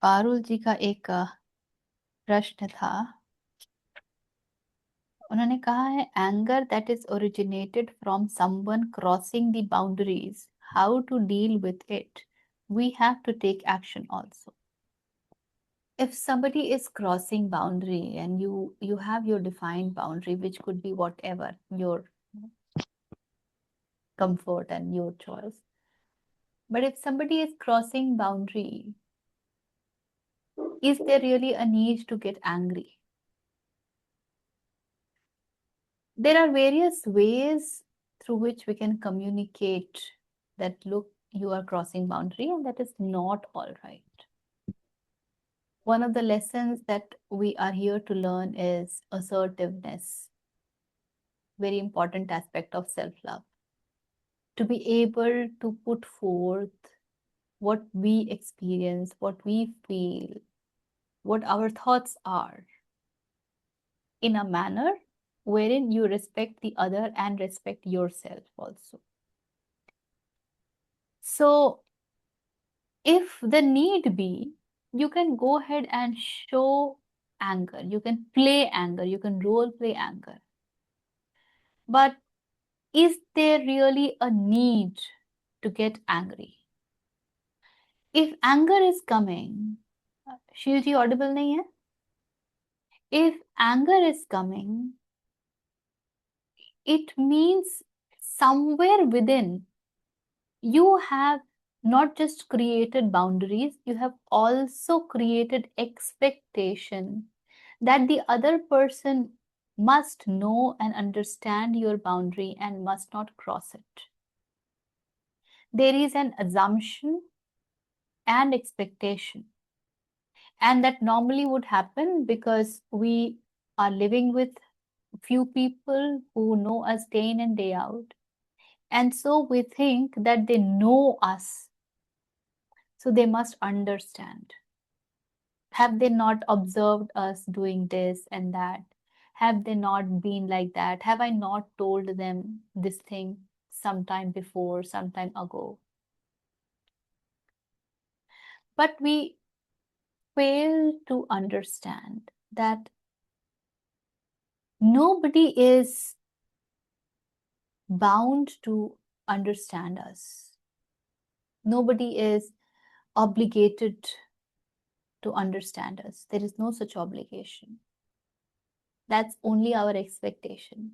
पारुल जी का एक प्रश्न था। उन्होंने कहा है, anger that is originated from someone crossing the boundaries, how to deal with it? We have to take action also. If somebody is crossing boundary and you have your defined boundary, which could be whatever your comfort and your choice, but if somebody is crossing boundary, is there really a need to get angry? There are various ways through which we can communicate that, look, you are crossing boundary and that is not all right. One of the lessons that we are here to learn is assertiveness, very important aspect of self-love, to be able to put forth what we experience, what we feel, what our thoughts are, in a manner wherein you respect the other and respect yourself also. So if the need be, you can go ahead and show anger, you can play anger, you can role play anger. But is there really a need to get angry? If anger is coming, Shiv ji audible nahi hai? If anger is coming, it means somewhere within you have not just created boundaries, you have also created expectation that the other person must know and understand your boundary and must not cross it. There is an assumption and expectation, and that normally would happen because we are living with few people who know us day in and day out, and so we think that they know us, so they must understand. Have they not observed us doing this and that? Have they not been like that? Have I not told them this thing sometime before, sometime ago? But we fail to understand that nobody is bound to understand us. Nobody is obligated to understand us. There is no such obligation. That's only our expectation.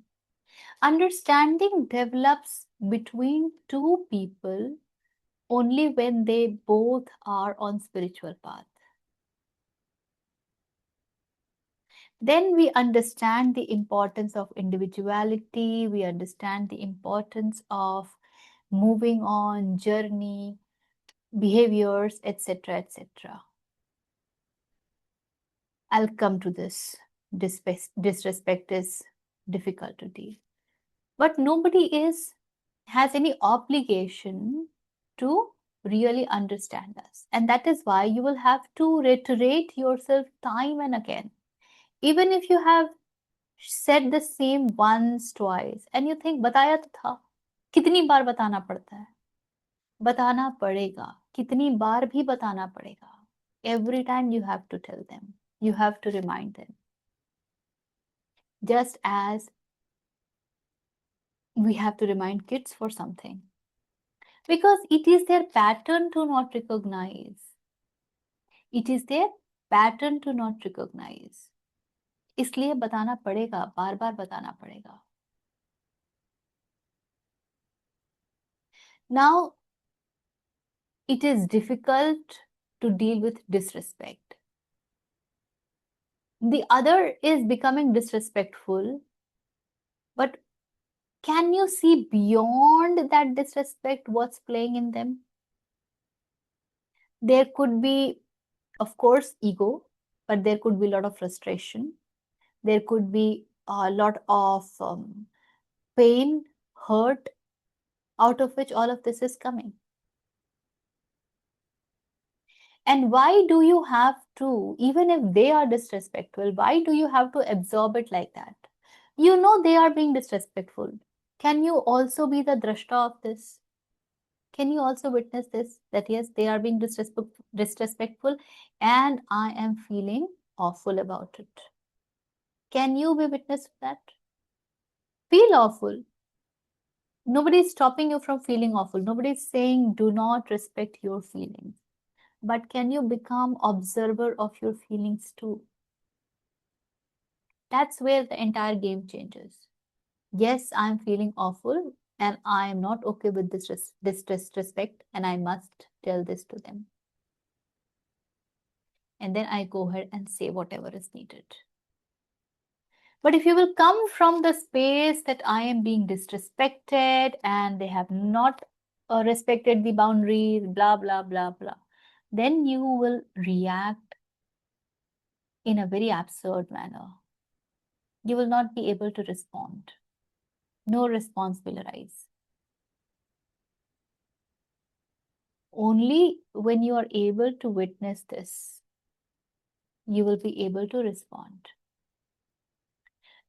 Understanding develops between two people only when they both are on spiritual path. Then we understand the importance of individuality, we understand the importance of moving on, journey, behaviors, etc., etc. I'll come to this. Disrespect is difficult to deal. But nobody has any obligation to really understand us. And that is why you will have to reiterate yourself time and again. Even if you have said the same once, twice, and you think, बताया तो था, कितनी बार बताना पड़ता है? बताना पड़ेगा, कितनी बार भी बताना पड़ेगा. Every time you have to tell them, you have to remind them. Just as we have to remind kids for something. Because it is their pattern to not recognize. It is their pattern to not recognize. इसलिए बताना पड़ेगा, बार बार बताना पड़ेगा. Now, it is difficult to deal with disrespect. The other is becoming disrespectful, but can you see beyond that disrespect what's playing in them? There could be, of course, ego, but there could be a lot of frustration. There could be a lot of pain, hurt, out of which all of this is coming. And why do you have to, even if they are disrespectful, why do you have to absorb it like that? You know they are being disrespectful. Can you also be the drashta of this? Can you also witness this? That yes, they are being disrespectful and I am feeling awful about it. Can you be witness to that? Feel awful. Nobody is stopping you from feeling awful. Nobody is saying do not respect your feelings. But can you become observer of your feelings too? That's where the entire game changes. Yes, I'm feeling awful and I am not okay with this disrespect and I must tell this to them. And then I go ahead and say whatever is needed. But if you will come from the space that I am being disrespected and they have not respected the boundaries, blah, blah, blah, blah, then you will react in a very absurd manner. You will not be able to respond. No response will arise. Only when you are able to witness this, you will be able to respond.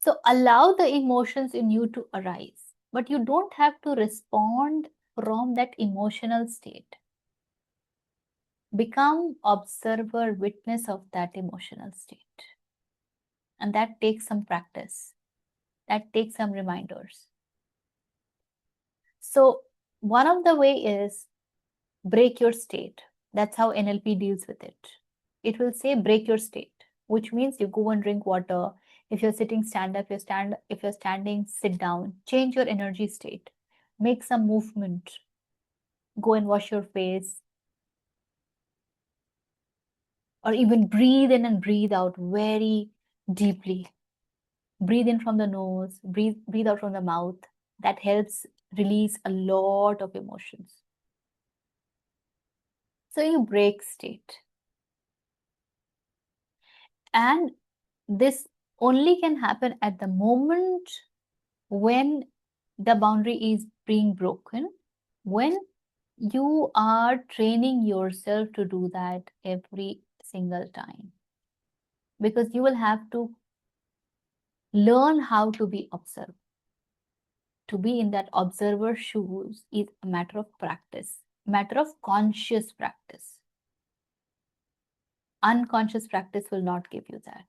So allow the emotions in you to arise, but you don't have to respond from that emotional state. Become observer, witness of that emotional state. And that takes some practice. That takes some reminders. So one of the way is break your state. That's how NLP deals with it. It will say break your state, which means you go and drink water. If you're sitting, stand up. If you're standing, sit down. Change your energy state. Make some movement. Go and wash your face. Or even breathe in and breathe out very deeply. Breathe in from the nose, breathe out from the mouth. That helps release a lot of emotions. So you break state. And this only can happen at the moment when the boundary is being broken, when you are training yourself to do that every single time. Because you will have to learn how to be observed. To be in that observer shoes is a matter of practice, matter of conscious practice. Unconscious practice will not give you that.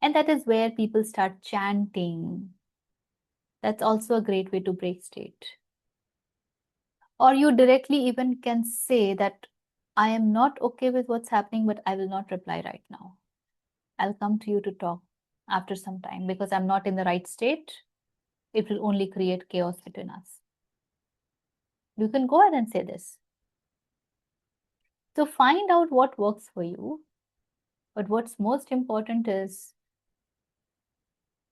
And that is where people start chanting. That's also a great way to break state. Or you directly even can say that I am not okay with what's happening, but I will not reply right now. I'll come to you to talk after some time because I'm not in the right state. It will only create chaos between us. You can go ahead and say this. So find out what works for you. But what's most important is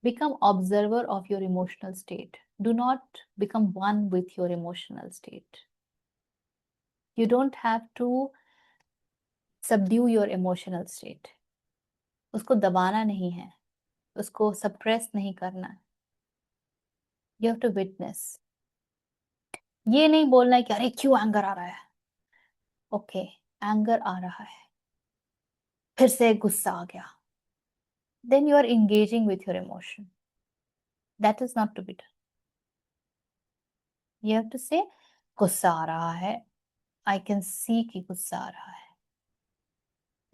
become observer of your emotional state. Do not become one with your emotional state. You don't have to subdue your emotional state. उसको दबाना नहीं है. उसको suppress नहीं करना है. You have to witness. ये नहीं बोलना है कि अरे क्यों एंगर आ रहा है. ओके, एंगर आ रहा है. फिर से गुस्सा आ गया. Then you are engaging with your emotion. That is not to be done. You have to say गुस्सा आ रहा है. I can see कि गुस्सा आ रहा है.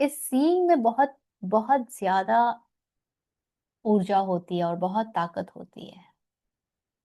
इस सीइंग में बहुत बहुत ज्यादा ऊर्जा होती है और बहुत ताकत होती है.